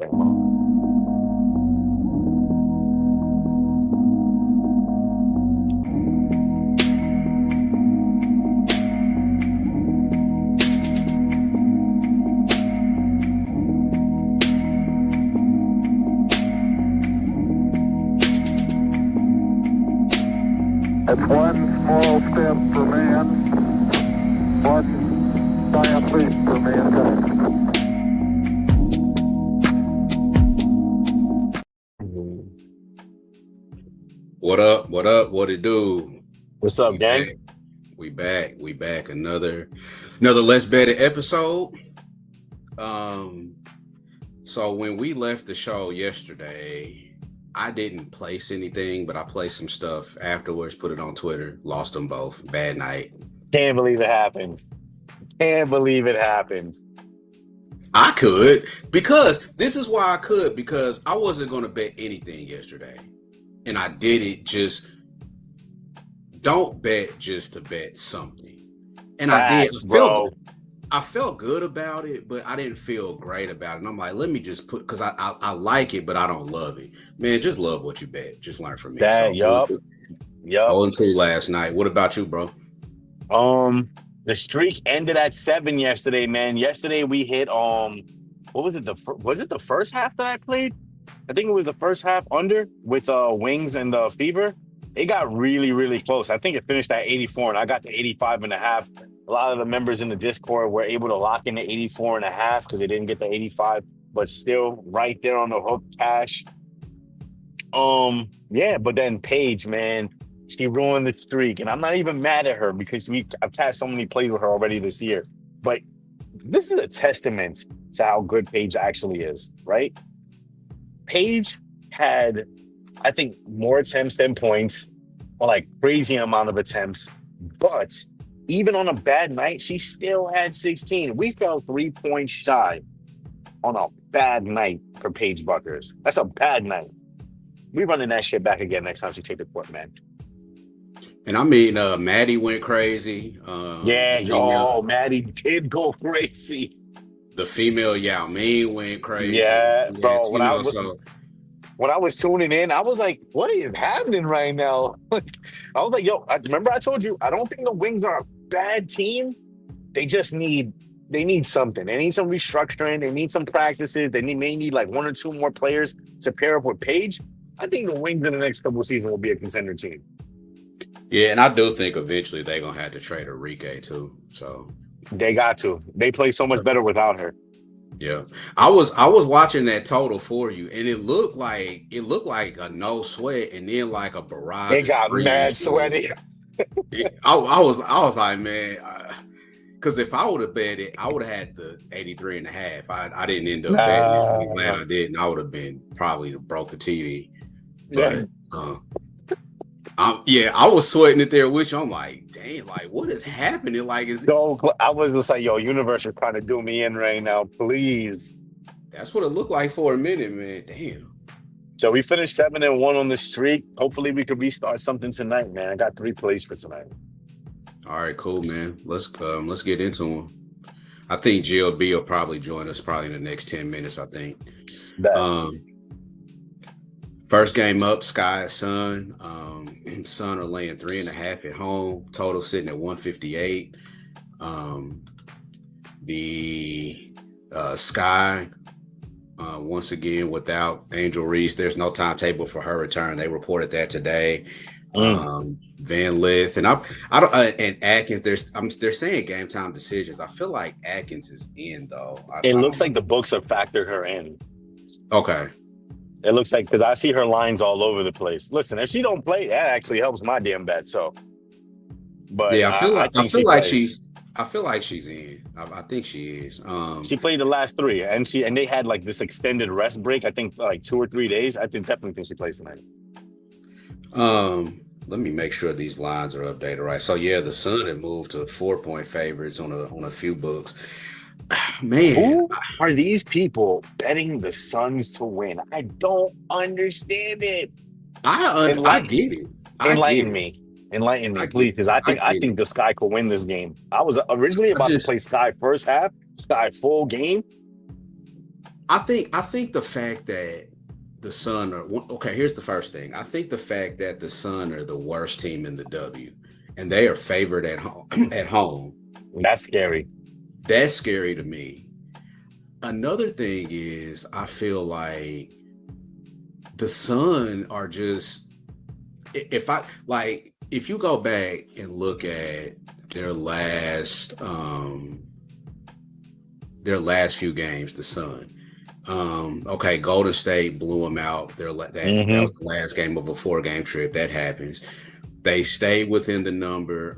thing. It's one small step for man, one giant leap for mankind. What up? What up? What it do? What's up, We gang? back. We back. Another Let's Bet It episode. So when we left the show yesterday, I didn't place anything, but I placed some stuff afterwards, put it on Twitter, lost them both. Bad night. Can't believe it happened. Can't believe it happened. I could, because this is why I could, because I wasn't going to bet anything yesterday. And I did it just, don't bet just to bet something. And Facts, I did. I felt good about it, but I didn't feel great about it. And I'm like, let me just put, because I like it, but I don't love it. Man, just love what you bet. Just learn from me. Yup. 0-2 last night. What about you, bro? The streak ended at 7 yesterday, man. Yesterday we hit what was it? Was it the first half that I played? I think it was the first half under with Wings and the Fever. It got really, really close. I think it finished at 84, and I got to 85 and a half. A lot of the members in the Discord were able to lock in the 84 and a half because they didn't get the 85, but still right there on the hook cash. Yeah, but then Paige, man, she ruined the streak, and I'm not even mad at her because I've had so many plays with her already this year. But this is a testament to how good Paige actually is, right? Paige had, I think, more attempts than points, or like crazy amount of attempts. But even on a bad night, she still had 16. We fell 3 points shy on a bad night for Paige Buckers. That's a bad night. We running that shit back again next time she take the court, man. And I mean, Maddie went crazy. Maddie did go crazy. The female Yao Ming went crazy. Yeah, bro. When I was tuning in, I was like, what is happening right now? I was like, yo, remember I told you, I don't think the Wings are a bad team. They just need something. They need some restructuring. They need some practices. They may need like 1 or 2 more players to pair up with Paige. I think the Wings in the next couple of seasons will be a contender team. Yeah, and I do think eventually they're going to have to trade Enrique too. So they got to. They play so much better without her. Yeah, I was watching that total for you, and it looked like a no sweat, and then like a barrage. It got mad sweaty. I was like, man, because if I would have bet it, I would have had the 83 and a half. I didn't end up betting it. I'm glad I didn't. I would have been probably broke the TV. But I was sweating it there with you. I'm like, damn, like what is happening? Like, I was just like, yo, universe is trying to do me in right now, please. That's what it looked like for a minute, man. Damn. So we finished 7-1 on the streak. Hopefully we could restart something tonight, man. I got 3 plays for tonight. All right, cool, man. Let's get into them. I think GLB will probably join us in the next 10 minutes, I think. First game up, Sky Sun. Sun are laying 3.5 at home. Total sitting at 158. The Sky, once again, without Angel Reese, there's no timetable for her return. They reported that today. Van Lith and and Atkins. They're saying game time decisions. I feel like Atkins is in though. It looks like the books have factored her in. Okay. It looks like, because I see her lines all over the place. Listen, if she don't play, that actually helps my damn bet. So, but yeah, I feel like she's in. I think she is. She played the last 3, and they had like this extended rest break. I think like 2 or 3 days. I definitely think she plays tonight. Let me make sure these lines are updated right. So yeah, the Sun had moved to 4-point favorites on a few books. Man, who are these people betting the Suns to win? I don't understand it. I get it. Enlighten me, please, because I think the Sky could win this game. I was originally about to play Sky first half, Sky full game. I think the fact that the Sun are okay. Here's the first thing. I think the fact that the Sun are the worst team in the W, and they are favored at home. At home, That's scary. that's scary to me. Another thing is, I feel like the Sun are just if I like if you go back and look at their last few games, the Sun. Okay, Golden State blew them out. That was Hmm. the last game of a 4 game trip. That happens. They stayed within the number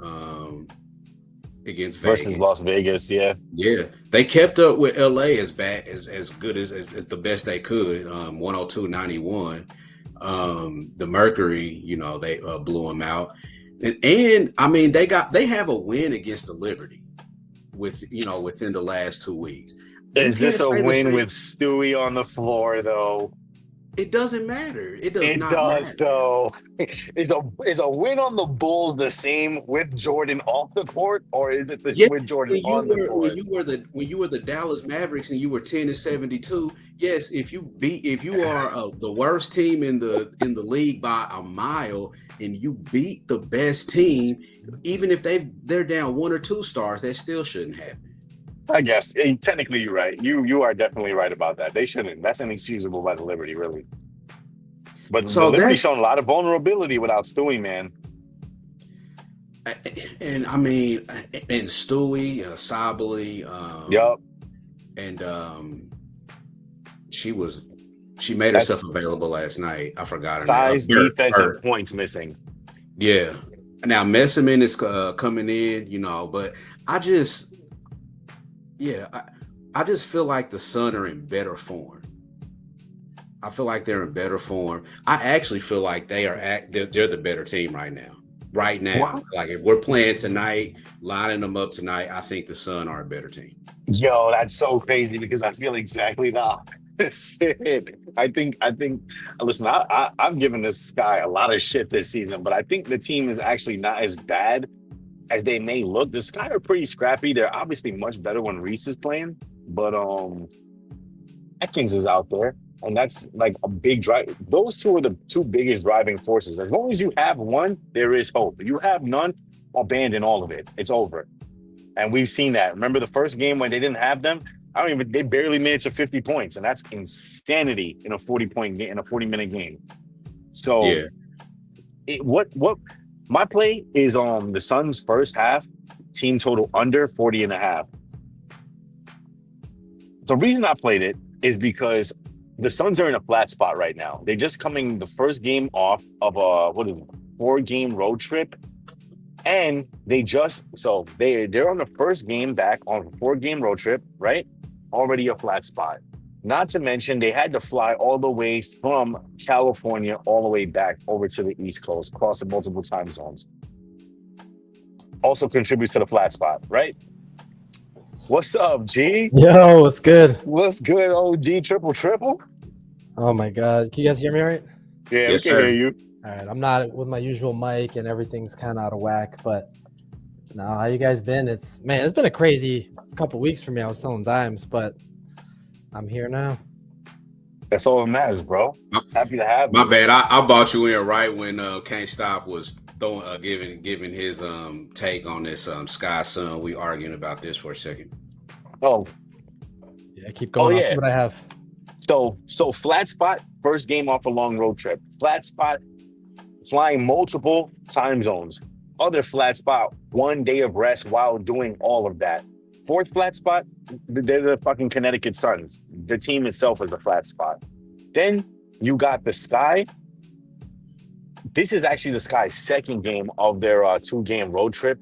against Versus Vegas. Las Vegas, yeah. Yeah, they kept up with LA as good as the best they could. 102-91. The Mercury, they blew them out, and I mean they have a win against the Liberty within the last 2 weeks. You Is can't this a say the win same. with Stewie on the floor though? It doesn't matter. It does It not does matter. though. Is a win on the Bulls the same with Jordan off the court, or is it this Yes, with Jordan when you on the were when court? you were the Dallas Mavericks and you were 10-72. Yes, if you are the worst team in the league by a mile and you beat the best team, even if they're down 1 or 2 stars, that still shouldn't happen. I guess technically you're right. You are definitely right about that. They shouldn't. That's inexcusable by the Liberty, really. But the So Liberty that's shown a lot of vulnerability without Stewie, man. and I mean and Stewie, Sabally, Yup. and she was she made herself That's available last night. I forgot her name. size, Bert, defense, and Bert. points missing. Yeah. Now Messerman is coming in, but I just, yeah, I just feel like the Sun are in better form. I feel like they're in better form. I actually feel like they're the better team right now. Right now, What? like if we're playing tonight, lining them up tonight, I think the Sun are a better team. Yo, that's so crazy because I feel exactly the opposite. I think. Listen, I'm giving this guy a lot of shit this season, but I think the team is actually not as bad as they may look. The Sky are pretty scrappy. They're obviously much better when Reese is playing, but Atkins is out there, and that's like a big drive. Those two are the two biggest driving forces. As long as you have one, there is hope. If you have none, abandon all of it. It's over. And we've seen that. Remember the first game when they didn't have them? They barely made it to 50 points, and that's insanity in a 40-point game, in a 40-minute game. So Yeah, what my play is on the Suns first half, team total under 40 and a half. The reason I played it is because the Suns are in a flat spot right now. They're just coming the first game off of a 4-game road trip. And they're on the first game back on a 4-game road trip, right? Already a flat spot. Not to mention they had to fly all the way from California all the way back over to the East Coast, crossing multiple time zones. Also contributes to the flat spot, right? What's up, G? Yo, it's good. What's good, OG triple triple? Oh my God. Can you guys hear me all right? Yeah, we yes, can hear sir. you. All right. I'm not with my usual mic and everything's kind of out of whack, but now how you guys been? It's been a crazy couple weeks for me. I was telling Dimes, but I'm here now. That's all that matters, bro. Happy to have My you. bad. I bought you in right when Can't Stop was throwing giving his take on this Sky Sun. We arguing about this for a second. Oh, Yeah, keep going. I'll yeah. see what I have. So flat spot, first game off a long road trip. Flat spot, flying multiple time zones. Other flat spot, 1 day of rest while doing all of that. Fourth flat spot, they're the fucking Connecticut Suns. The team itself is a flat spot. Then you got the Sky. This is actually the Sky's second game of their 2-game road trip.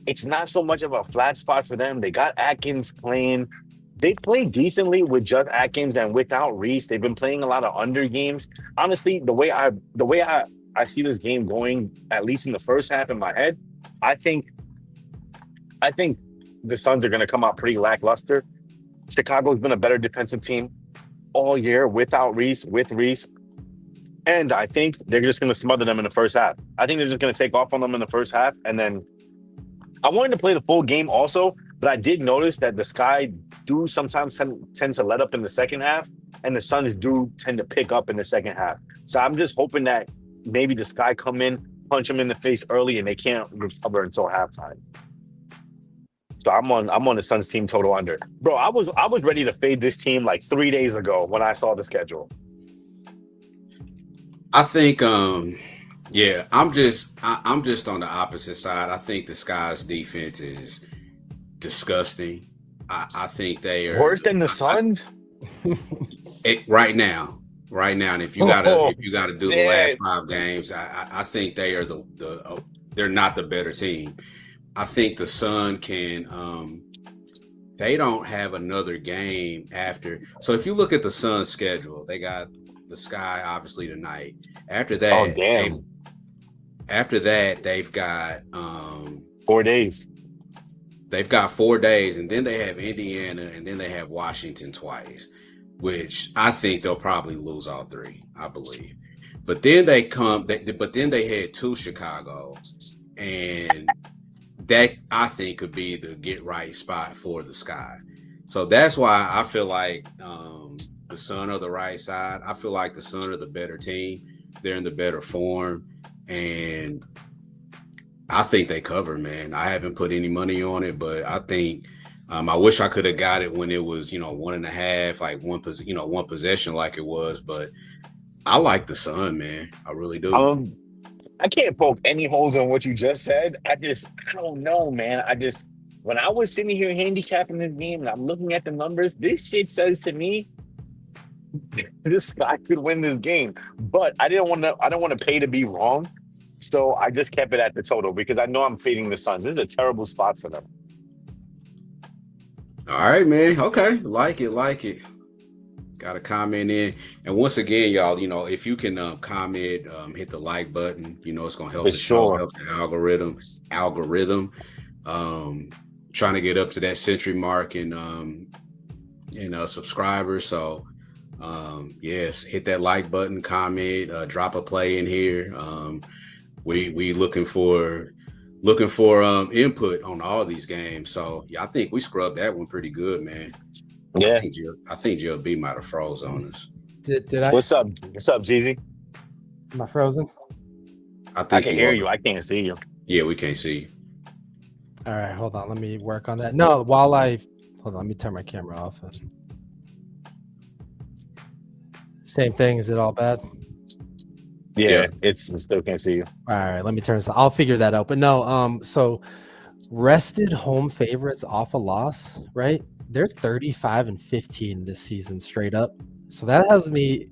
It's not so much of a flat spot for them. They got Atkins playing. They play decently with just Atkins and without Reese. They've been playing a lot of under games. Honestly, the way I see this game going, at least in the first half in my head, I think the Suns are going to come out pretty lackluster. Chicago's been a better defensive team all year without Reese, with Reese. And I think they're just going to smother them in the first half. I think they're just going to take off on them in the first half. And then I wanted to play the full game also, But I did notice that the Sky do sometimes tend to let up in the second half, and the Suns do tend to pick up in the second half. So I'm just hoping that maybe the Sky come in, punch them in the face early, and they can't recover until halftime. So I'm on the Suns team total under. Bro, I was ready to fade this team like 3 days ago when I saw the schedule. I think yeah, I'm just on the opposite side. I think the Sky's defense is disgusting. I think they are Worse than the Suns? right now. Right now, and if you gotta do the last 5 games, I think they are they're not the better team. I think the Sun can they don't have another game after. So if you look at the Sun schedule, they got the Sky obviously tonight. After that, they've got 4 days. They've got 4 days, and then they have Indiana, and then they have Washington twice, which I think they'll probably lose all 3, I believe. But then they head to Chicago, and that I think could be the get right spot for the Sky. So that's why I feel like the Sun are the right side. I feel like the Sun are the better team. They're in the better form, and I think they cover, man. I haven't put any money on it, but I think I wish I could have got it when it was 1.5, like one possession like it was. But I like the Sun, man. I really do. I can't poke any holes in what you just said. I don't know, man. When I was sitting here handicapping this game and I'm looking at the numbers, this shit says to me this guy could win this game. But I don't want to pay to be wrong. So I just kept it at the total because I know I'm fading the Suns. This is a terrible spot for them. All right, man. Okay. Like it. Got a comment in. And once again, y'all, if you can comment, hit the like button, it's going to help the show, help the algorithm. Trying to get up to that century mark in subscribers. So, yes, hit that like button, comment, drop a play in here. We looking for input on all these games. So yeah, I think we scrubbed that one pretty good, man. Yeah, I think JLB might have froze on us. Did I? What's up, Jeezy? Am I frozen? I can hear you. I can't see you. Yeah, we can't see you. All right, hold on. Let me work on that. No, hold on. Let me turn my camera off. Same thing. Is it all bad? Yeah. It's still can't see you. All right, let me turn this. I'll figure that out. But no, so rested home favorites off a loss, right? They're 35-15 this season straight up. So that has me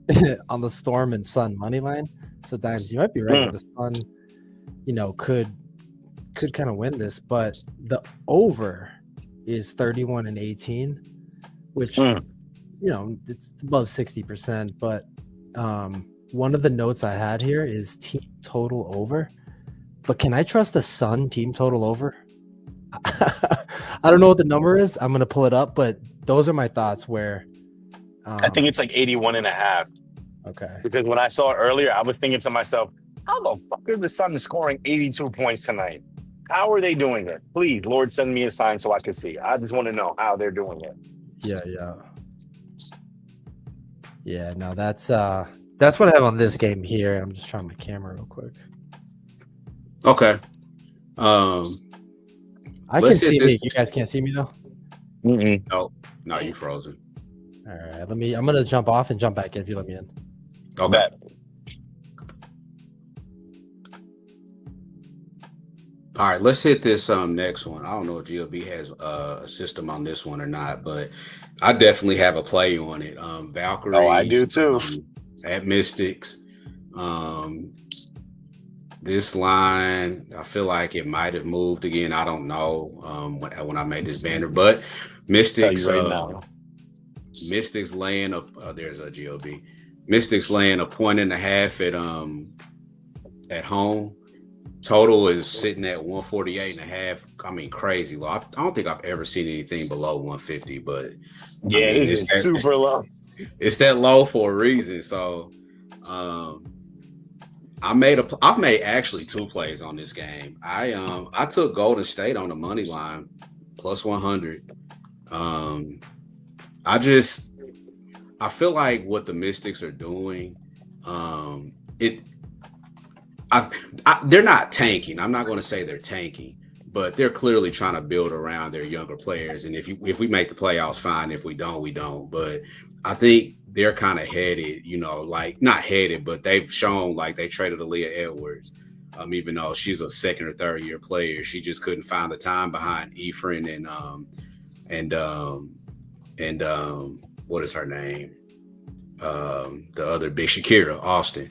on the Storm and Sun money line. So Dimes, you might be right. The Sun, could kind of win this, but the over is 31-18, which it's above 60%. But one of the notes I had here is team total over. But can I trust the Sun team total over? I don't know what the number is. I'm gonna pull it up, but those are my thoughts. Where I think it's like 81.5. Okay. Because when I saw it earlier, I was thinking to myself, how the fuck are the Suns scoring 82 points tonight? How are they doing it? Please, Lord, send me a sign so I can see. I just want to know how they're doing it. Yeah. No, that's what I have on this game here. I'm just trying my camera real quick. Okay. I can see me. You guys can't see me though. No, you frozen. All right, I'm gonna jump off and jump back in if you let me in. Okay. All right, let's hit this next one. I don't know if GLB has a system on this one or not, but I definitely have a play on it. Valkyries. Oh, I do too. At Mystics. This line, I feel like it might have moved again. I don't know when I made this banner, but Mystics Mystics laying up. There's a GOB. Mystics laying 1.5 at home. Total is sitting at 148.5. I mean, crazy low. I don't think I've ever seen anything below 150, but yeah, this is super low. It's that low for a reason. So, I've made actually 2 plays on this game. I took Golden State on the money line plus 100. I feel like what the Mystics are doing, it they're not tanking. I'm not going to say they're tanking, but they're clearly trying to build around their younger players. And if we make the playoffs, fine. If we don't, we don't. But I think they're kind of headed, like not headed, but they've shown like they traded Aaliyah Edwards. Even though she's a second or third year player, she just couldn't find the time behind Ephraim and what is her name? The other big Shakira Austin.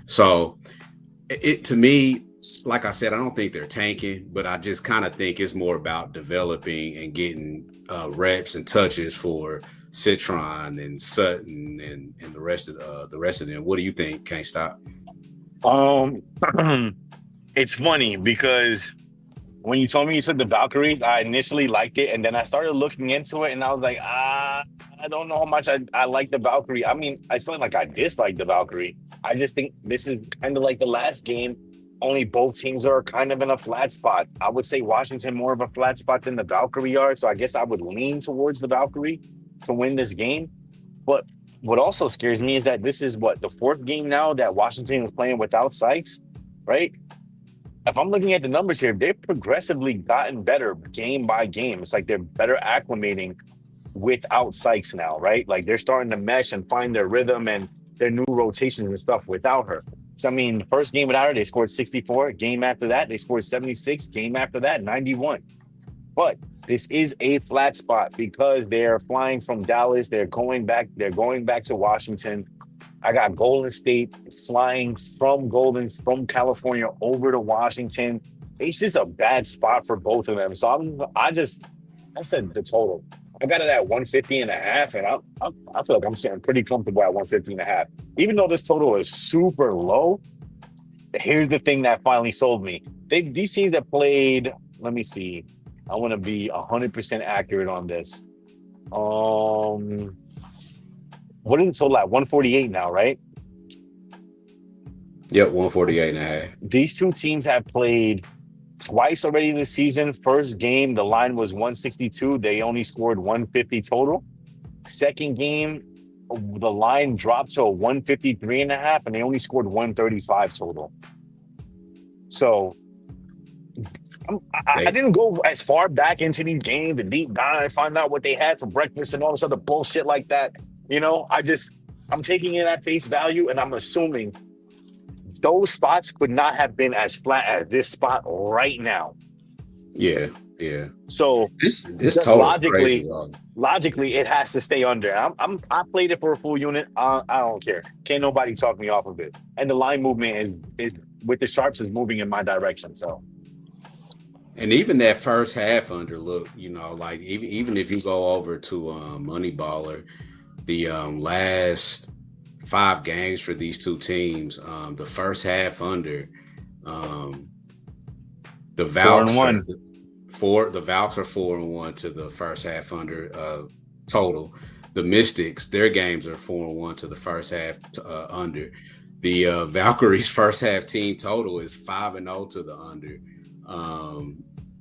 So it to me, like I said, I don't think they're tanking, but I just kind of think it's more about developing and getting reps and touches for Citron and Sutton and the rest of them. What do you think? Can't stop. It's funny because when you told me you took the Valkyries, I initially liked it, and then I started looking into it, and I was like, I don't know how much I like the Valkyrie. I mean, I still like I dislike the Valkyrie. I just think this is kind of like the last game. Only both teams are kind of in a flat spot. I would say Washington more of a flat spot than the Valkyrie are, so I guess I would lean towards the Valkyrie to win this game. But what also scares me is that this is the fourth game now that Washington is playing without Sykes, right? If I'm looking at the numbers here, they've progressively gotten better game by game. It's like they're better acclimating without Sykes now, right? Like they're starting to mesh and find their rhythm and their new rotations and stuff without her. So, I mean, the first game without her, they scored 64. Game after that, they scored 76. Game after that, 91. But this is a flat spot because they're flying from Dallas. They're going back to Washington. I got Golden State flying from California over to Washington. It's just a bad spot for both of them. So I said the total. I got it at 150 and a half, and I feel like I'm sitting pretty comfortable at 150 and a half. Even though this total is super low, here's the thing that finally sold me. These teams that played, let me see. I want to be 100% accurate on this. What is the total at? 148 now, right? Yep, 148 and a half. These two teams have played twice already this season. First game, the line was 162. They only scored 150 total. Second game, the line dropped to a 153 and a half, and they only scored 135 total. So I didn't go as far back into these games and deep dive and find out what they had for breakfast and all this other bullshit like that. I'm taking it at face value, and I'm assuming those spots could not have been as flat as this spot right now. Yeah. So this total logically, it has to stay under. I played it for a full unit. I don't care. Can't nobody talk me off of it. And the line movement is with the sharps is moving in my direction. So. And even that first half under look, like even if you go over to Moneyballer, the last 5 games for these two teams, the first half under, the Valks are 4-1 to the first half under total. The Mystics, their games are 4-1 to the first half under. The Valkyries' first half team total is 5-0 to the under.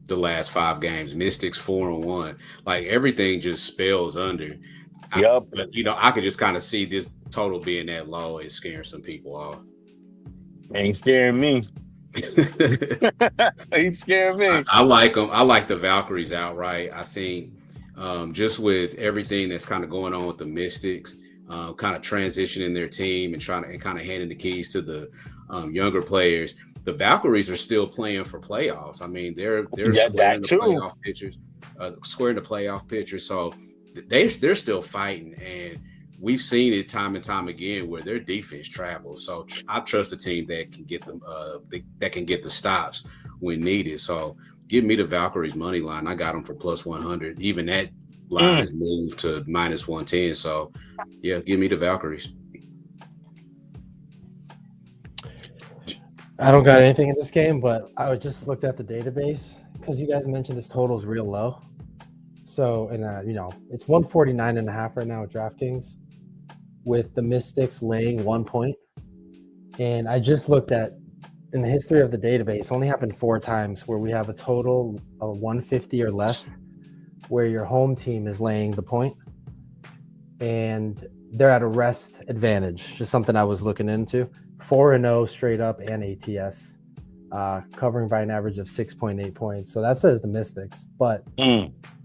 The last 5 games, Mystics 4-1. Like everything just spells under. Yep. But I could just kind of see this total being that low is scaring some people off. Ain't scaring me. Ain't scaring me. I like them. I like the Valkyries outright. I think just with everything that's kind of going on with the Mystics, kind of transitioning their team and kind of handing the keys to the younger players. The Valkyries are still playing for playoffs. I mean, they're squaring the playoff pictures. So they're still fighting, and we've seen it time and time again where their defense travels. So I trust a team that can get them that can get the stops when needed. So give me the Valkyries money line. I got them for plus 100. Even that line has moved to minus 110. So yeah, give me the Valkyries. I don't got anything in this game, but I just looked at the database because you guys mentioned this total is real low. So, and it's 149 and a half right now at DraftKings with the Mystics laying 1 point. And I just looked at in the history of the database, only happened 4 times where we have a total of 150 or less where your home team is laying the point and they're at a rest advantage. Just something I was looking into. 4-0 straight up and ATS, covering by an average of 6.8 points. So that says the Mystics, but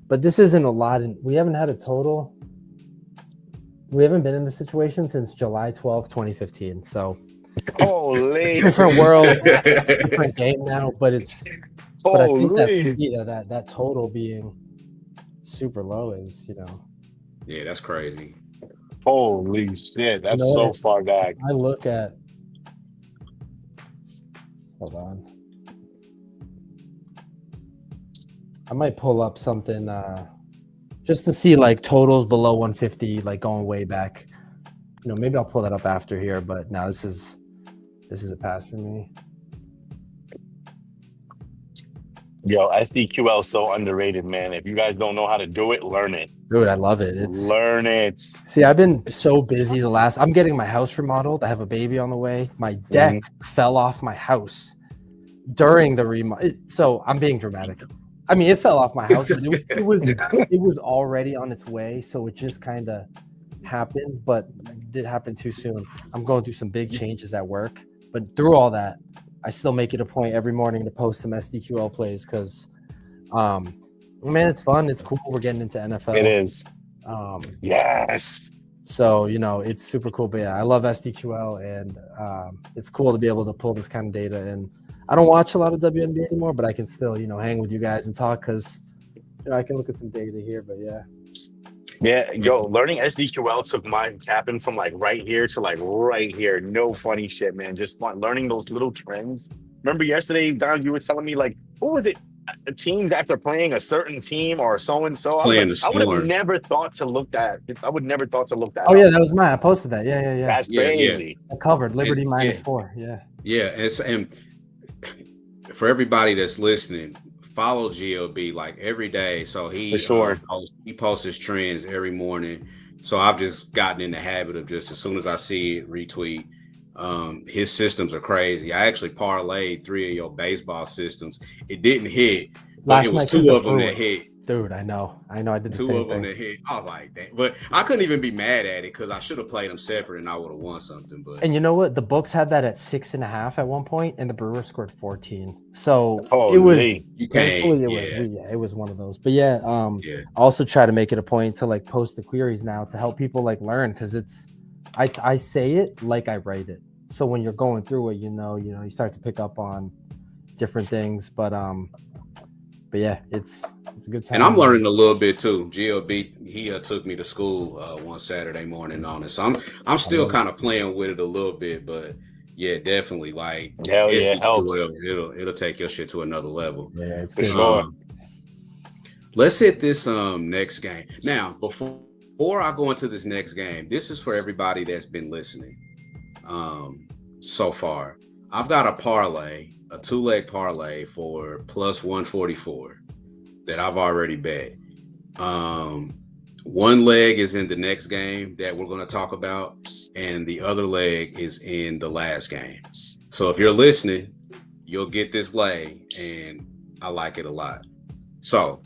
this isn't a lot. We haven't had a total. We haven't been in this situation since July 12th, 2015. So Holy. different world, different game now. But it's. But I think Holy. that total being super low is, Yeah, that's crazy. Holy shit. That's so far back. I look at. Hold on. I might pull up something just to see like totals below 150, like going way back. Maybe I'll pull that up after here, but now this is a pass for me. Yo, SDQL so underrated, man. If you guys don't know how to do it, learn it. Dude, I love it. Learn it. See, I've been so busy I'm getting my house remodeled. I have a baby on the way. My deck fell off my house during the remodel. So I'm being dramatic. I mean, it fell off my house. But it was already on its way, so it just kind of happened, but it did happen too soon. I'm going through some big changes at work, but through all that, I still make it a point every morning to post some SDQL plays because, man, it's fun. It's cool. We're getting into NFL. It is. Yes. So, it's super cool. But yeah, I love SDQL, and it's cool to be able to pull this kind of data. And I don't watch a lot of WNBA anymore, but I can still, hang with you guys and talk because, I can look at some data here. But yeah. Yeah, yo, learning SDQL took my capping from like right here to like right here. No funny shit, man. Just fun. Learning those little trends. Remember yesterday, Don, you were telling me like, what was it? Teams after playing a certain team or so and so. I would have never thought to look that. I would never thought to look that. Oh, yeah, that was mine. I posted that. Yeah. That's crazy. I covered Liberty -4. Yeah. Yeah, and for everybody that's listening, follow GLB like every day. So he posts his trends every morning. So I've just gotten in the habit of just as soon as I see it, retweet. His systems are crazy. I actually parlayed 3 of your baseball systems. It didn't hit, but it was 2 of them that hit. Dude, I know. I did the same 2 of them thing. that hit. I was like, damn. But I couldn't even be mad at it because I should have played them separate and I would have won something. But and you know what? The books had that at 6.5 at one point, and the Brewers scored 14. So it was. It was one of those. But yeah, I also try to make it a point to like post the queries now to help people like learn because it's. I say it like I write it. So when you're going through it, you start to pick up on different things. But yeah, it's a good time. And I'm learning a little bit too. GLB, he took me to school one Saturday morning on it. So I'm still kind of playing with it a little bit, but yeah, definitely like it'll take your shit to another level. Yeah, it's good. Let's hit this next game. Now, before I go into this next game, this is for everybody that's been listening so far. I've got a parlay, a 2-leg parlay for plus 144 that I've already bet. One leg is in the next game that we're going to talk about, and the other leg is in the last game. So if you're listening, you'll get this leg, and I like it a lot. So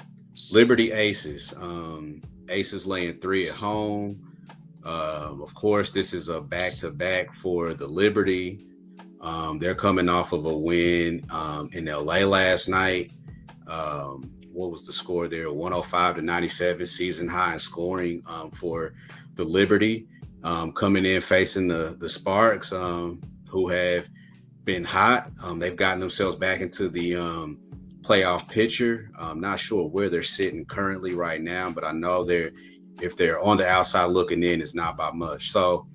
Liberty Aces. Aces laying 3 at home. Of course, this is a back-to-back for the Liberty. They're coming off of a win in LA last night. What was the score there? 105-97, season high in scoring for the Liberty. Coming in facing the Sparks, who have been hot. They've gotten themselves back into the playoff picture. I'm not sure where they're sitting currently right now, but I know if they're on the outside looking in, it's not by much. So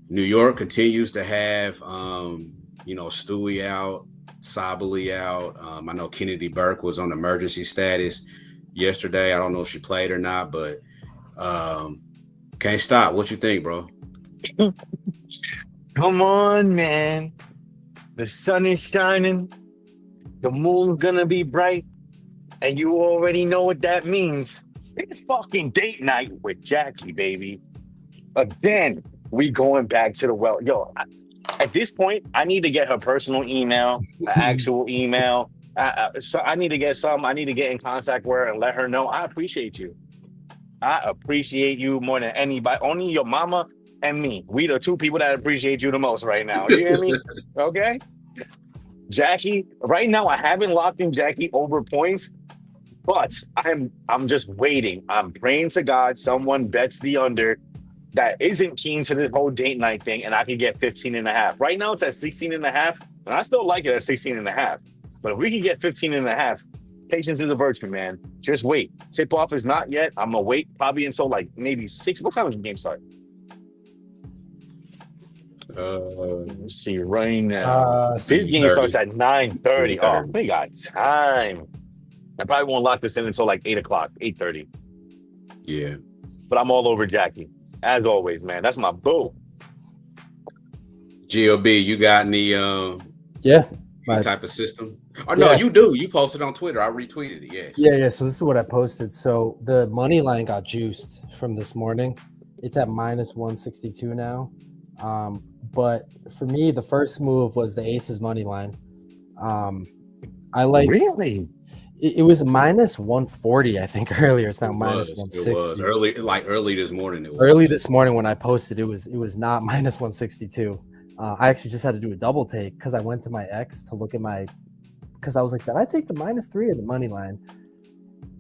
New York continues to have, Stewie out, Sabally out. I know Kennedy Burke was on emergency status yesterday. I don't know if she played or not, but can't stop. What you think, bro? Come on, man. The sun is shining. The moon's gonna be bright. And you already know what that means. It's fucking date night with Jackie, baby. Again, we going back to the at this point, I need to get her personal email, the actual email. So I need to get some. I need to get in contact with her and let her know I appreciate you. I appreciate you more than anybody. Only your mama and me. We the two people that appreciate you the most right now. You hear me? Okay. Jackie, right now I haven't locked in Jackie over points, but I'm just waiting. I'm praying to God someone bets the under that isn't keen to this whole date night thing, and I can get 15 and a half. Right now it's at 16 and a half, and I still like it at 16 and a half. But if we can get 15 and a half, patience is a virtue, man. Just wait. Tip off is not yet. I'm gonna wait probably until like maybe 6. What time does the game start? Let's see right now. This game starts at 9:30. Oh, we got time. I probably won't lock this in until like 8 o'clock, 8:30. Yeah. But I'm all over Jackie. As always, man. That's my boo. GOB, you got any My- type of system? Oh no, Yeah. you do. You posted on Twitter. I retweeted it. Yes. Yeah. So this is what I posted. So the money line got juiced from this morning. It's at minus 162 now. But for me, the first move was the Aces money line. I like Really? it was minus 140, I think, earlier. It's now minus It 160. was early this morning. It was. Early this morning when I posted, it was not minus 162. I actually just had to do a double take because I went to my X to look at my, because I was like, did I take the -3 or the money line?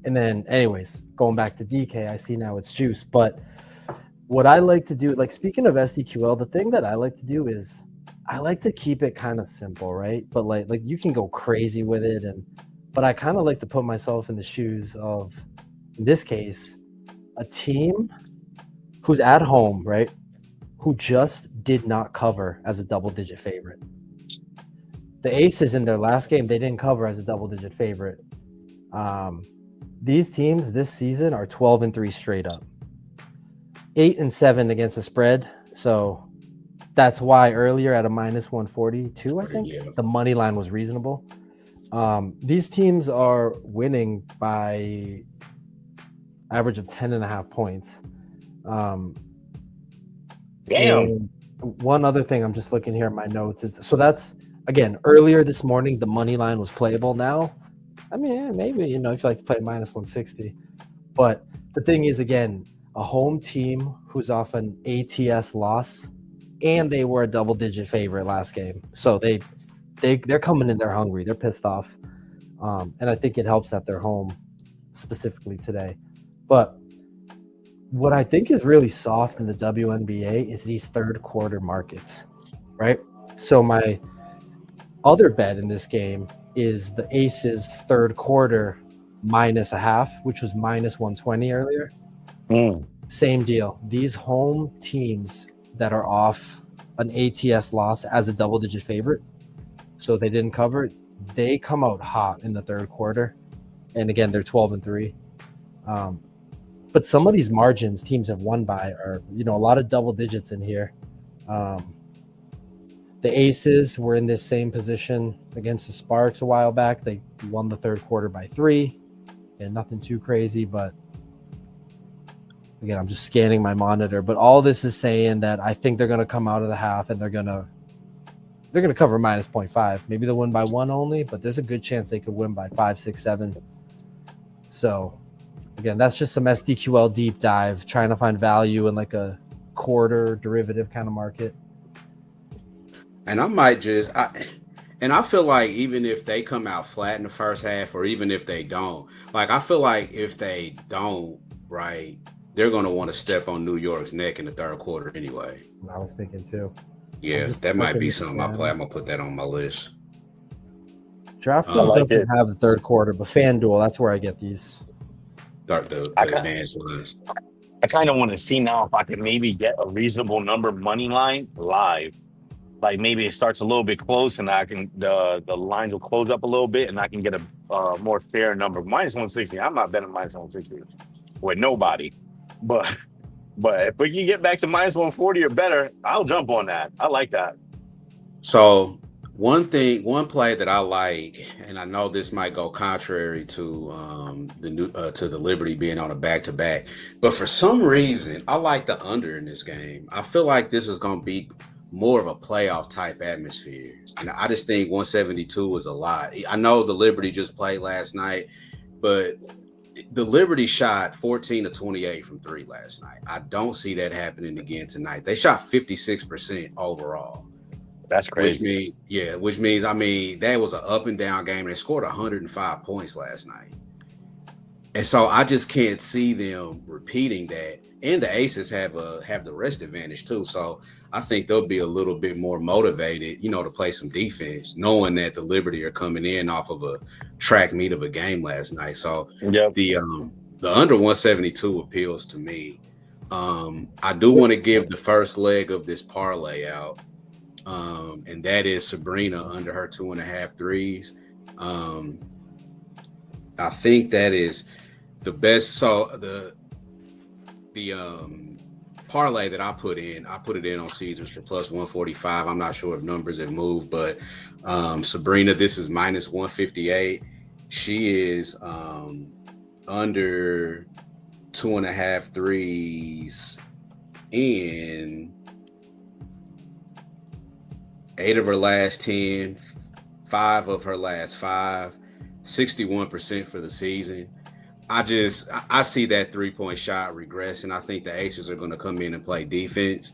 And then, anyways, going back to DK, I see now it's juice. But what I like to do, like speaking of SDQL, the thing that I like to do is I like to keep it kind of simple, right? But like you can go crazy with it, but I kind of like to put myself in the shoes of, in this case, a team who's at home, right? Who just did not cover as a double-digit favorite. The Aces in their last game, they didn't cover as a double-digit favorite. These teams this season are 12-3 straight up, 8-7 against the spread. So that's why earlier at a minus 142, I think the money line was reasonable. These teams are winning by average of 10.5 points. Damn. One other thing, I'm just looking here at my notes. So that's, again, earlier this morning, the money line was playable. Now, I mean, maybe, if you like to play minus 160. But the thing is, again, a home team who's off an ATS loss, and they were a double-digit favorite last game. So they're coming in there hungry. They're pissed off. And I think it helps that they're home specifically today. But what I think is really soft in the WNBA is these third quarter markets, right? So my other bet in this game is the Aces third quarter -0.5, which was minus 120 earlier. Same deal. These home teams that are off an ATS loss as a double-digit favorite, so they didn't cover, they come out hot in the third quarter. And again, they're 12-3. But some of these margins teams have won by are, a lot of double digits in here. The Aces were in this same position against the Sparks a while back. They won the third quarter by 3, and nothing too crazy. But again, I'm just scanning my monitor. But all this is saying that I think they're going to come out of the half and they're going to cover minus 0.5. Maybe they'll win by 1 only, but there's a good chance they could win by 5, 6, 7. So again, that's just some SDQL deep dive, trying to find value in like a quarter derivative kind of market. And I might I feel like even if they come out flat in the first half, or even if they don't, I feel like if they don't, right, they're going to want to step on New York's neck in the third quarter anyway. I was thinking too. Yeah, that might be something I play. I'm going to put that on my list. DraftKings doesn't have the third quarter, but FanDuel, that's where I get these. The advanced lines. I kind of want to see now if I can maybe get a reasonable number money line live. Like maybe it starts a little bit close and I can the lines will close up a little bit and I can get a more fair number. Minus 160. I'm not betting minus 160 with nobody. But if we can get back to minus 140 or better, I'll jump on that. I like that. So one play that I like, and I know this might go contrary to the Liberty being on a back-to-back, but for some reason I like the under in this game. I feel like this is going to be more of a playoff type atmosphere. And I just think 172 is a lot. I know the Liberty just played last night, but the Liberty shot 14 to 28 from three last night. I don't see that happening again tonight. They shot 56% overall. That's crazy. Which means that was an up and down game. They scored 105 points last night. And so I just can't see them repeating that. And the Aces have the rest advantage too. So I think they'll be a little bit more motivated, to play some defense, knowing that the Liberty are coming in off of a track meet of a game last night. So the under 172 appeals to me. I do want to give the first leg of this parlay out. And that is Sabrina under her 2.5 threes. I think that is the best. So the parlay that I put it in on Caesars for plus 145. I'm not sure if numbers have moved, but Sabrina, this is minus 158. She is under 2.5 threes in 8 of her last 10, 5 of her last 5, 61% for the season. I see that 3-point shot regress, and I think the Aces are going to come in and play defense.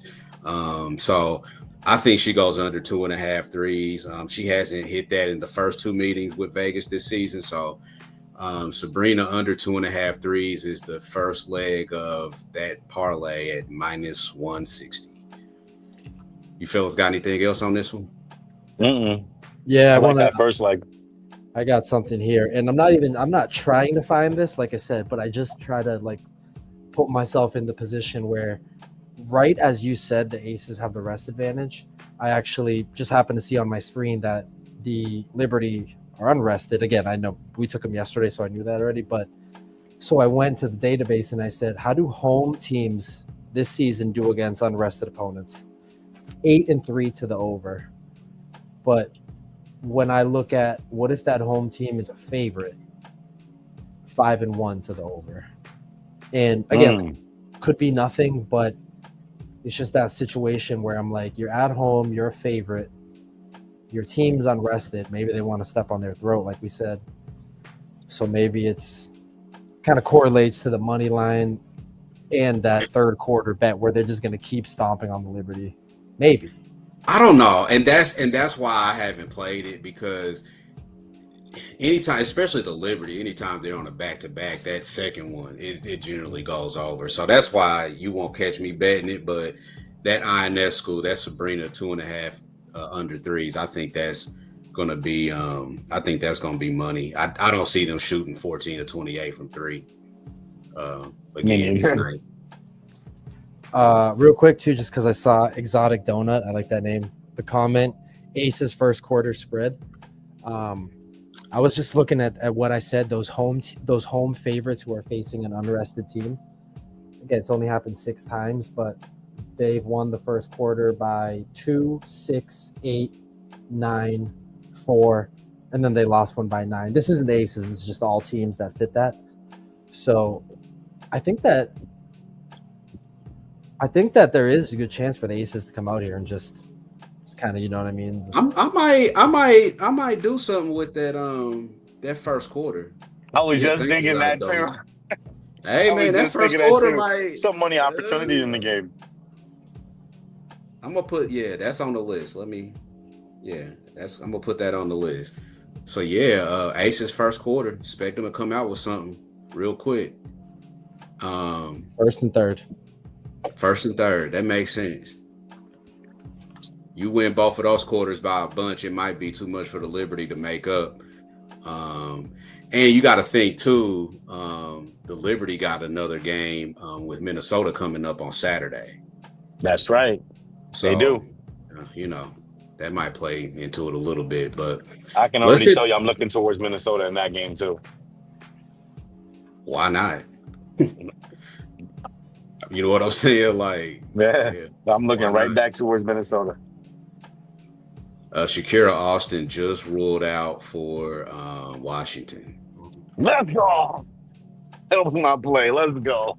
So I think she goes under 2.5 threes. She hasn't hit that in the first 2 meetings with Vegas this season. So Sabrina under 2.5 threes is the first leg of that parlay at minus 160. You fellas got anything else on this one? Yeah, I want that first leg. I got something here, and I'm not trying to find this, like I said, but I just try to put myself in the position where, right as you said, the Aces have the rest advantage. I actually just happened to see on my screen that the Liberty are unrested. Again, I know we took them yesterday, so I knew that already. But so I went to the database and I said, how do home teams this season do against unrested opponents? 8-3 to the over. But when I look at what if that home team is a favorite, 5-1 to the over. And again, could be nothing, but it's just that situation where I'm like, you're at home, you're a favorite, your team's unrested. Maybe they want to step on their throat, like we said. So maybe it's kind of correlates to the money line and that third quarter bet where they're just going to keep stomping on the Liberty. Maybe. I don't know, and that's why I haven't played it, because anytime, especially the Liberty, anytime they're on a back-to-back, that second one it generally goes over. So that's why you won't catch me betting it. But that INS school, that Sabrina 2.5 under threes, I think that's gonna be money. I don't see them shooting 14 to 28 from three again tonight. Real quick too, just because I saw Exotic Donut, I like that name. The comment, Aces first quarter spread. I was just looking at what I said. Those home favorites who are facing an unrested team. Again, it's only happened 6 times, but they've won the first quarter by 2, 6, 8, 9, 4, and then they lost one by 9. This isn't the Aces. This is just all teams that fit that. So I think that there is a good chance for the Aces to come out here and just kind of, you know what I mean? I might do something with that first quarter. I was just thinking that too. Hey man, that first quarter might some money opportunity in the game. I'm gonna put that's on the list. I'm gonna put that on the list. So Aces first quarter. Expect them to come out with something real quick. First and third. That makes sense. You win both of those quarters by a bunch, it might be too much for the Liberty to make up. And you got to think too, the Liberty got another game with Minnesota coming up on Saturday. That's right. So, they do. That might play into it a little bit, but I can already tell you I'm looking towards Minnesota in that game too. Why not? You know what I'm saying? I'm looking right back towards Minnesota. Shakira Austin just ruled out for Washington. Let's go. That was my play. Let's go.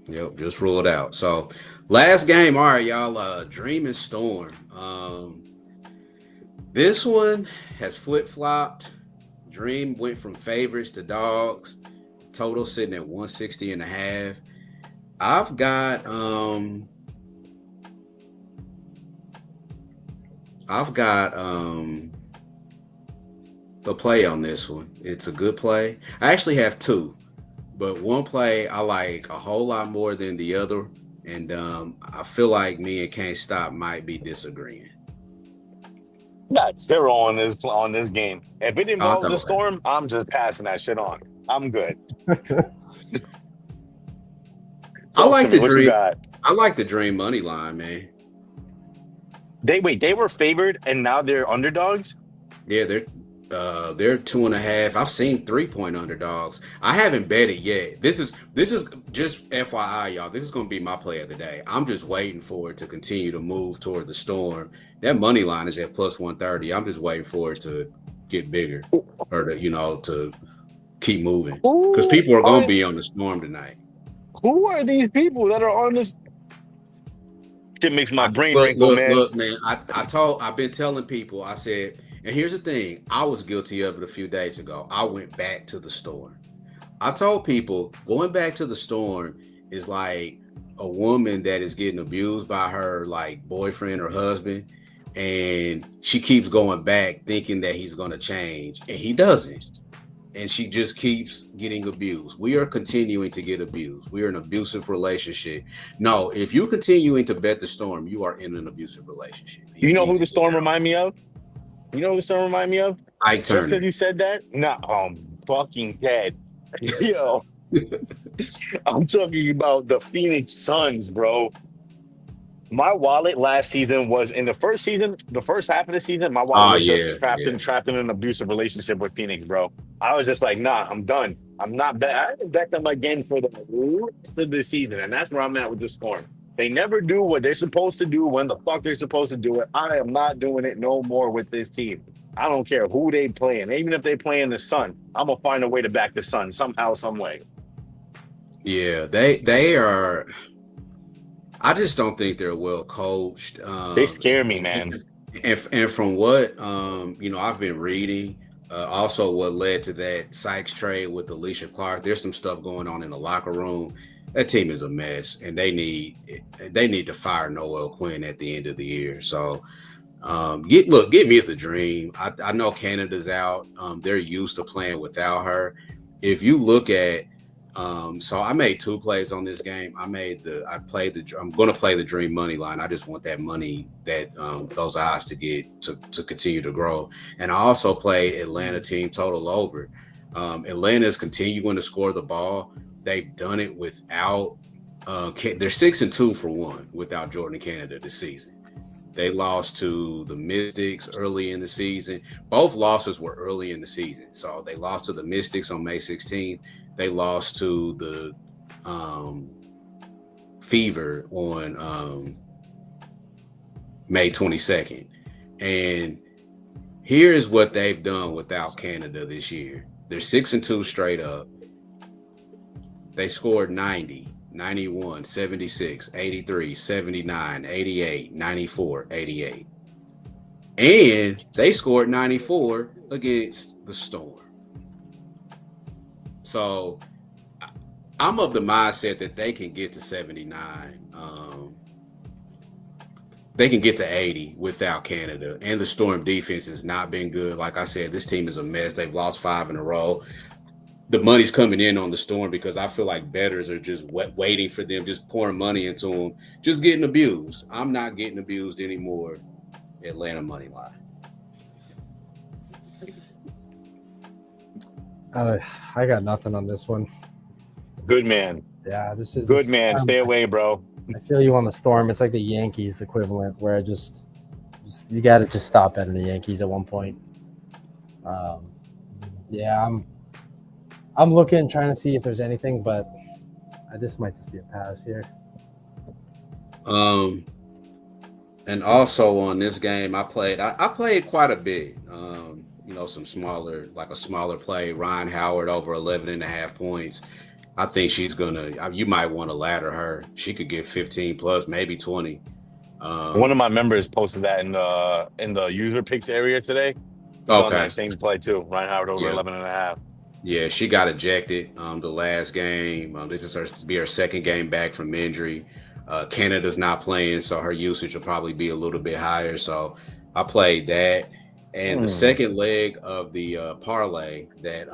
Yep, just ruled out. So last game, all right, y'all. Dream and Storm. This one has flip-flopped. Dream went from favorites to dogs. Total sitting at 160 and a half. I've got the play on this one. It's a good play. I actually have two, but one play I like a whole lot more than the other. And I feel like me and Can't Stop might be disagreeing. Got zero on this game. If it involves the Storm, I'm just passing that shit on. I'm good. I like the Dream. I like the Dream money line, man. They were favored and now they're underdogs? Yeah, they're 2.5. I've seen 3-point underdogs. I haven't bet it yet. This is just FYI, y'all. This is gonna be my play of the day. I'm just waiting for it to continue to move toward the Storm. That money line is at plus 130. I'm just waiting for it to get bigger or to keep moving. Because people are gonna be on the Storm tonight. Who are these people that are on this? It makes my brain wrinkle, man. Look, man. I've been telling people. I said, and here's the thing. I was guilty of it a few days ago. I went back to the Storm. I told people going back to the Storm is like a woman that is getting abused by her like boyfriend or husband, and she keeps going back thinking that he's going to change, and he doesn't. And she just keeps getting abused. We are continuing to get abused. We are in an abusive relationship. No, if you're continuing to bet the Storm, you are in an abusive relationship. You know who the Storm remind me of? You know who the Storm remind me of? Ike Turner. Just because you said that? No, I'm fucking dead. Yo. I'm talking about the Phoenix Suns, bro. My wallet last season was in the first half of the season, my wallet was just trapped in an abusive relationship with Phoenix, bro. I was just like, nah, I'm done. I'm not bet. I haven't bet them again for the rest of the season, and that's where I'm at with the Storm. They never do what they're supposed to do when the fuck they're supposed to do it. I am not doing it no more with this team. I don't care who they playing. Even if they play in the Sun, I'm gonna find a way to back the Sun somehow, some way. Yeah, they are. I just don't think they're well coached. They scare me, man. And from what I've been reading, also what led to that Sykes trade with Alicia Clark. There's some stuff going on in the locker room. That team is a mess, and they need to fire Noel Quinn at the end of the year. So, get me the Dream. I know Canada's out. They're used to playing without her. If you look at so I made two plays on this game. I'm going to play the Dream money line. I just want that money, that those odds to get to continue to grow. And I also played Atlanta team total over. Atlanta is continuing to score the ball. They've done it without they're 6-2 for one without Jordan Canada this season. They lost to the Mystics early in the season. Both losses were early in the season. So they lost to the Mystics on May 16th. They lost to the Fever on May 22nd. And here's what they've done without Canada this year. They're 6-2 straight up. They scored 90, 91, 76, 83, 79, 88, 94, 88. And they scored 94 against the Storm. So I'm of the mindset that they can get to 79. They can get to 80 without Canada. And the Storm defense has not been good. Like I said, this team is a mess. They've lost 5 in a row. The money's coming in on the Storm because I feel like bettors are just waiting for them, just pouring money into them, just getting abused. I'm not getting abused anymore. Atlanta money line. I got nothing on this one. Good man. Yeah, this is good man. Stay away, bro. I feel you on the Storm. It's like the Yankees equivalent, where just you got to just stop betting the Yankees at one point. Yeah, I'm looking, trying to see if there's anything, but this might just be a pass here. And also on this game, I played quite a bit. Some smaller play. Ryan Howard over 11.5 points. I think she's you might want to ladder her. She could get 15 plus, maybe 20. One of my members posted that in the user picks area today. He's on that same play too. Reinhardt over 11.5. Yeah, she got ejected the last game. This is her second game back from injury. Canada's not playing, so her usage will probably be a little bit higher. So I played that. And the second leg of the parlay that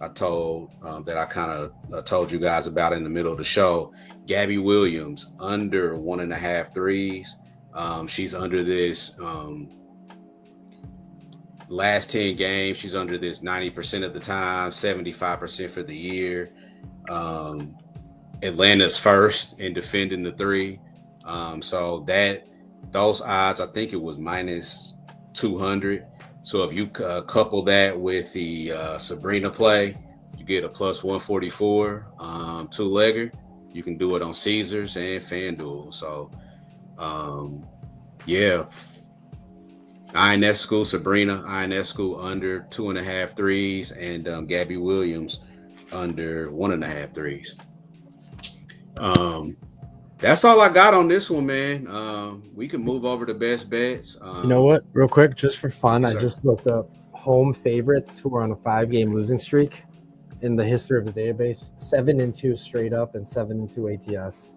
I told that I kind of told you guys about in the middle of the show, Gabby Williams under 1.5 threes. She's under this last 10 games. She's under this 90% of the time, 75% for the year. Atlanta's first in defending the three. So those odds, I think it was minus 200. So if you couple that with the Sabrina play, you get a plus 144 two-legger. You can do it on Caesars and FanDuel. So, yeah. Ionescu, Sabrina Ionescu under 2.5 threes, and Gabby Williams under 1.5 threes. That's all I got on this one, man. We can move over to best bets. You know what? Real quick, just for fun, sir. I just looked up home favorites who are on a 5-game losing streak in the history of the database. 7-2 straight up and 7-2 ATS.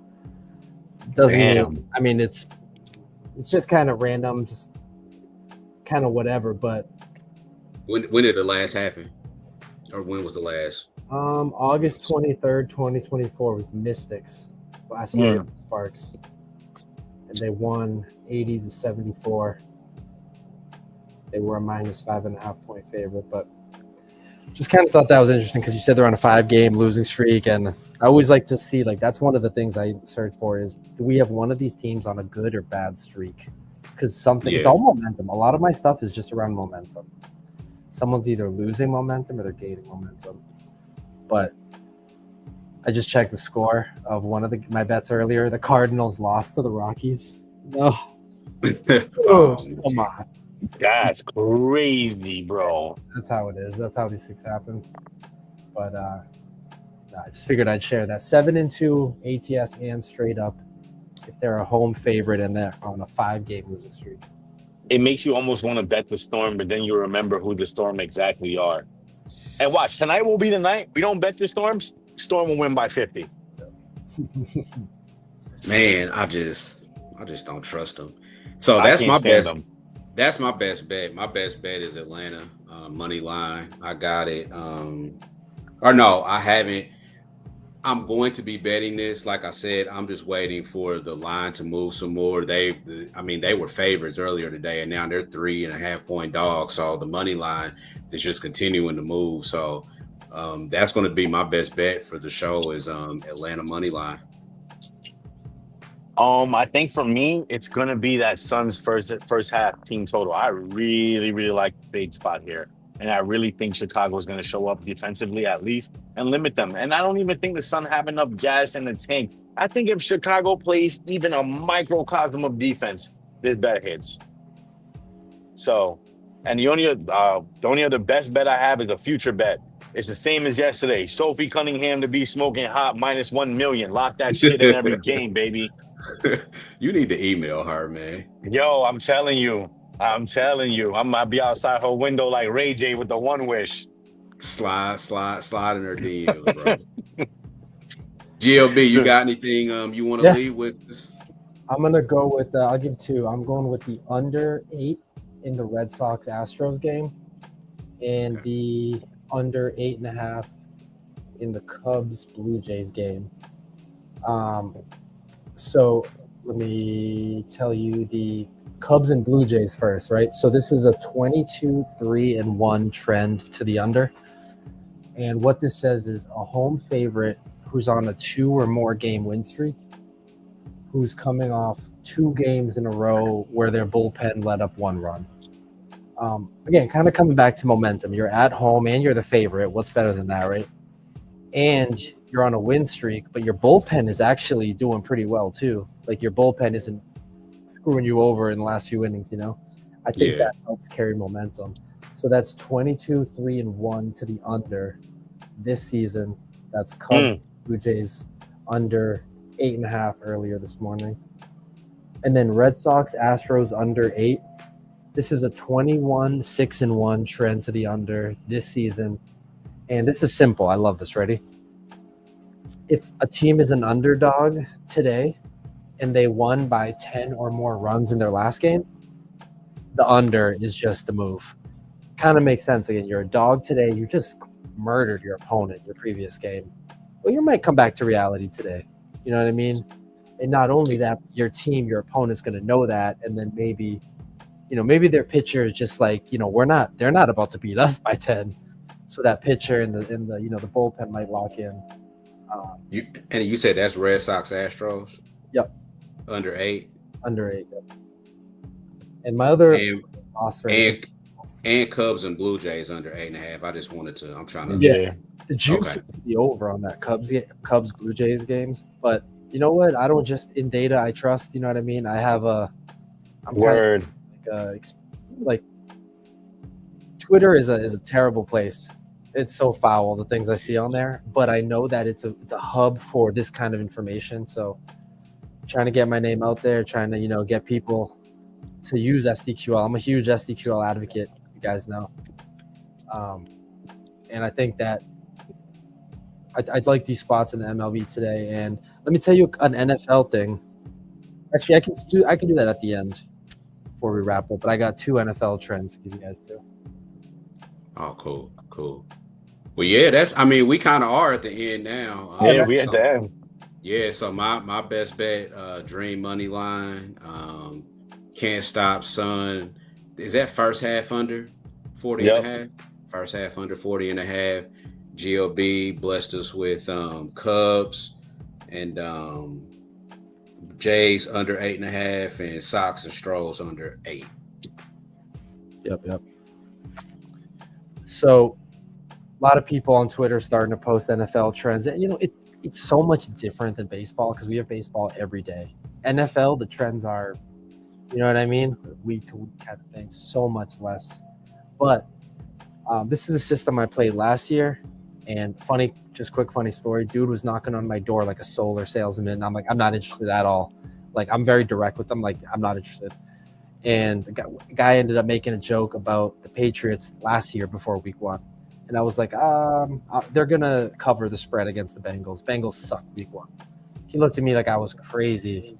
Doesn't even, I mean, it's just kind of random, just kind of whatever. But when did the last happen, or when was the last? August 23rd, 2024 was the Mystics. Last year, Sparks, and they won 80-74. They were a minus 5.5 point favorite, but just kind of thought that was interesting because you said they're on a 5-game losing streak, and I always like to see, like, that's one of the things I search for is, do we have one of these teams on a good or bad streak? Because it's all momentum. A lot of my stuff is just around momentum. Someone's either losing momentum or they're gaining momentum, but I just checked the score of one of my bets earlier. The Cardinals lost to the Rockies. No. Oh, come on. That's crazy, bro. That's how it is. That's how these things happen. But I just figured I'd share that. 7-2 ATS and straight up if they're a home favorite and they're on a 5-game losing streak. It makes you almost want to bet the Storm, but then you remember who the Storm exactly are. And watch, tonight will be the night. We don't bet the Storms. Storm will win by 50. Man, I just don't trust them. So that's my best. That's my best bet. My best bet is Atlanta money line. I got it. Or no, I haven't. I'm going to be betting this. Like I said, I'm just waiting for the line to move some more. They were favorites earlier today, and now they're 3.5 point dogs. So the money line is just continuing to move. So that's going to be my best bet for the show is Atlanta money line. I think for me, it's going to be that Suns first half team total. I really, really like the fade spot here. And I really think Chicago is going to show up defensively at least and limit them. And I don't even think the Suns have enough gas in the tank. I think if Chicago plays even a microcosm of defense, this bet hits. So, and the only other best bet I have is a future bet. It's the same as yesterday. Sophie Cunningham to be smoking hot minus 1 million. Lock that shit in every game, baby. You need to email her, man. Yo, I'm telling you. I might be outside her window like Ray J with the one wish. Slide in her DMs, bro. GLB, you got anything you want to lead with this? I'm going to go with, I'll give 2. I'm going with the under 8 in the Red Sox Astros game and the under 8.5 in the Cubs Blue Jays game. So let me tell you the Cubs and Blue Jays first, right? So this is a 22-3-1 trend to the under. And what this says is a home favorite who's on a 2 or more game win streak, who's coming off 2 games in a row where their bullpen let up 1 run. Again, kind of coming back to momentum. You're at home and you're the favorite. What's better than that, right? And you're on a win streak, but your bullpen is actually doing pretty well too. Like your bullpen isn't screwing you over in the last few innings, you know? I think that helps carry momentum. So that's 22-3-1 to the under this season. That's Cubs, Blue Jays under 8.5 earlier this morning. And then Red Sox, Astros under 8. This is a 21-6-1 trend to the under this season. And this is simple. I love this. Ready? If a team is an underdog today and they won by 10 or more runs in their last game, the under is just the move. Kind of makes sense. Again, you're a dog today. You just murdered your opponent your previous game. Well, you might come back to reality today. You know what I mean? And not only that, your team, your opponent's going to know that, and then maybe their pitcher is just like, they're not about to beat us by 10. So that pitcher and the bullpen might lock in. You said that's Red Sox Astros? Yep. Under 8? Under 8, yep. And my other and Cubs and Blue Jays under 8.5. I'm trying to the juice is the over on that Cubs Blue Jays games. But you know what? I don't just in data I trust, you know what I mean? I have word. Like Twitter is a terrible place. It's so foul, the things I see on there, but I know that it's a hub for this kind of information. So trying to get my name out there, trying to, get people to use SDQL. I'm a huge SDQL advocate, you guys know. And I think that I'd like these spots in the MLB today. And let me tell you an NFL thing. Actually, I can do that at the end before we wrap up, but I got 2 NFL trends to give you guys too. Oh, cool. Well, yeah, we kind of are at the end now. We at the end. Yeah, so my best bet, Dream Money Line, Can't Stop Sun. Is that first half under 40 and a half? First half under 40 and a half. GOB blessed us with Cubs and Jays under 8.5 and Sox and Stros under 8. Yep. So a lot of people on Twitter starting to post NFL trends. And, it's so much different than baseball because we have baseball every day. NFL, the trends are, you know what I mean? Week to week kind of thing, so much less. But this is a system I played last year. And quick funny story. Dude was knocking on my door like a solar salesman. I'm like, I'm not interested at all. Like, I'm very direct with them. Like, I'm not interested. And the guy ended up making a joke about the Patriots last year before week 1. And I was like, they're going to cover the spread against the Bengals. Bengals suck week 1. He looked at me like I was crazy.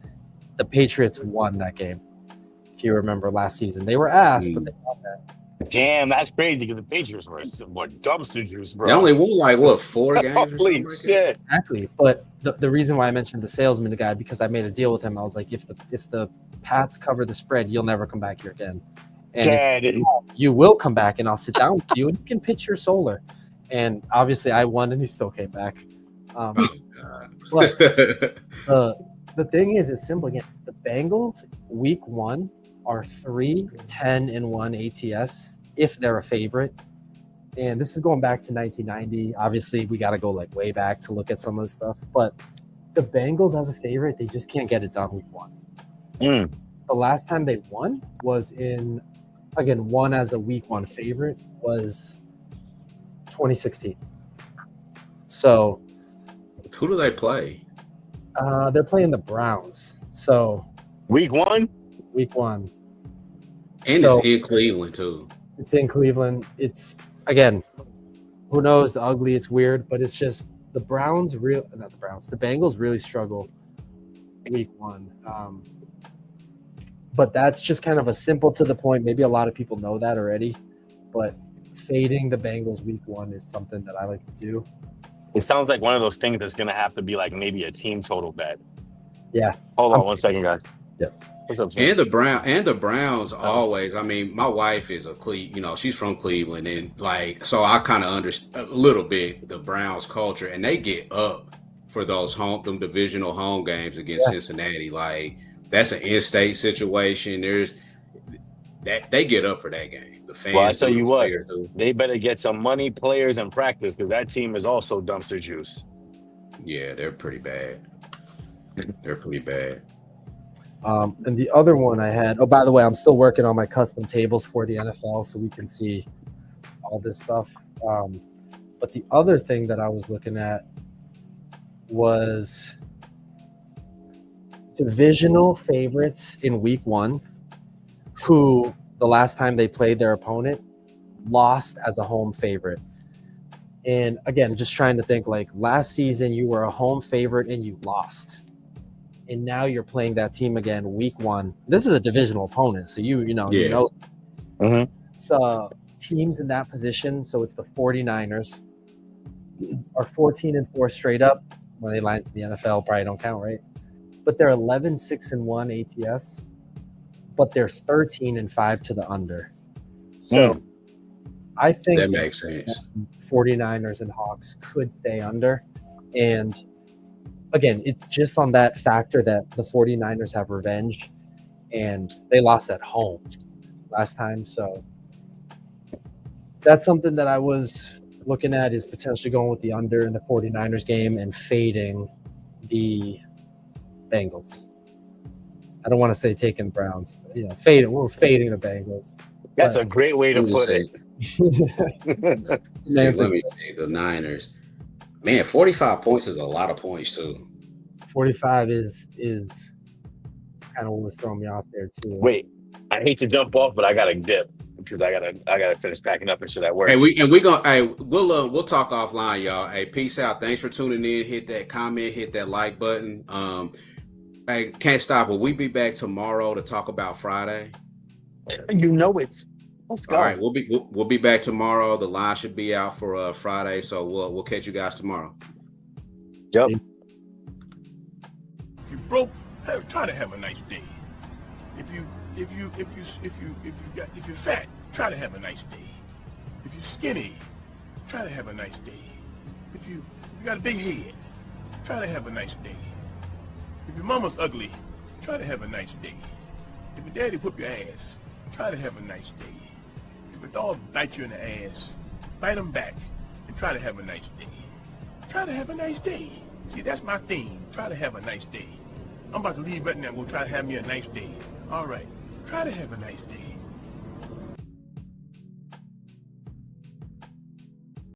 The Patriots won that game. If you remember last season, they were ass, but they won that. Damn, that's crazy because the Patriots were dumpster juice, bro. They only won 4 games? Holy shit. Exactly. But the reason why I mentioned the salesman guy, because I made a deal with him. I was like, if the Pats cover the spread, you'll never come back here again. And you will come back, and I'll sit down with you, and you can pitch your solar. And obviously, I won, and he still came back. But the thing is, it's simple. Again, it's the Bengals week 1 are 3-10-1 ATS if they're a favorite. And this is going back to 1990. Obviously, we got to go like way back to look at some of this stuff. But the Bengals as a favorite, they just can't get it done week 1. The last time they won was won as a week 1 favorite was 2016. So who do they play? They're playing the Browns. So week 1? Week 1. And it's in Cleveland too. It's in Cleveland. It's, again, who knows? Ugly, it's weird, but it's just the Bengals really struggle week 1. But that's just kind of a simple to the point. Maybe a lot of people know that already, but fading the Bengals week 1 is something that I like to do. It sounds like one of those things that's going to have to be like maybe a team total bet. Yeah. Hold on 1 second, guys. Yep. What's up, Sam? And the Browns always. I mean, my wife is she's from Cleveland, and so I kind of understand a little bit the Browns culture, and they get up for those them divisional home games against Cincinnati. Like, that's an in-state situation. There's that they get up for that game. The fans. Well, I tell you what, they better get some money, players, and practice because that team is also dumpster juice. Yeah, they're pretty bad. They're pretty bad. And the other one I had, by the way, I'm still working on my custom tables for the NFL so we can see all this stuff. But the other thing that I was looking at was divisional favorites in week 1 who the last time they played their opponent lost as a home favorite. And again, just trying to think, like, last season you were a home favorite and you lost. And now you're playing that team again week 1. This is a divisional opponent, so you know. Mhm. It's teams in that position. So it's the 49ers are 14-4 straight up. When they line to the NFL, probably don't count, right? But they're 11-6-1 ATS, but they're 13-5 to the under. So I think That makes sense. 49ers and Hawks could stay under. And again, it's just on that factor that the 49ers have revenge, and they lost at home last time. So that's something that I was looking at, is potentially going with the under in the 49ers game and fading the Bengals. I don't want to say taking Browns. Fading. We're fading the Bengals. That's a great way to Let me put see. it. Let me see the Niners. Man, 45 points is a lot of points too. 45 is kind of what was throwing me off there too. Wait, I hate to jump off, but I gotta dip because I gotta finish packing up and shit at work. We'll talk offline, y'all. Hey, peace out. Thanks for tuning in. Hit that comment, hit that like button. Hey, can't stop. Will we be back tomorrow to talk about Friday? You know it. Let's go. All right, we'll be back tomorrow. The line should be out for Friday, so we'll catch you guys tomorrow. Yep. If you broke, try to have a nice day. If you're fat, try to have a nice day. If you're skinny, try to have a nice day. If you got a big head, try to have a nice day. If your mama's ugly, try to have a nice day. If your daddy whoop your ass, try to have a nice day. If a dog bites you in the ass, bite him back and try to have a nice day. Try to have a nice day. See, that's my theme. Try to have a nice day. I'm about to leave right now. We'll try to have me a nice day. All right. Try to have a nice day.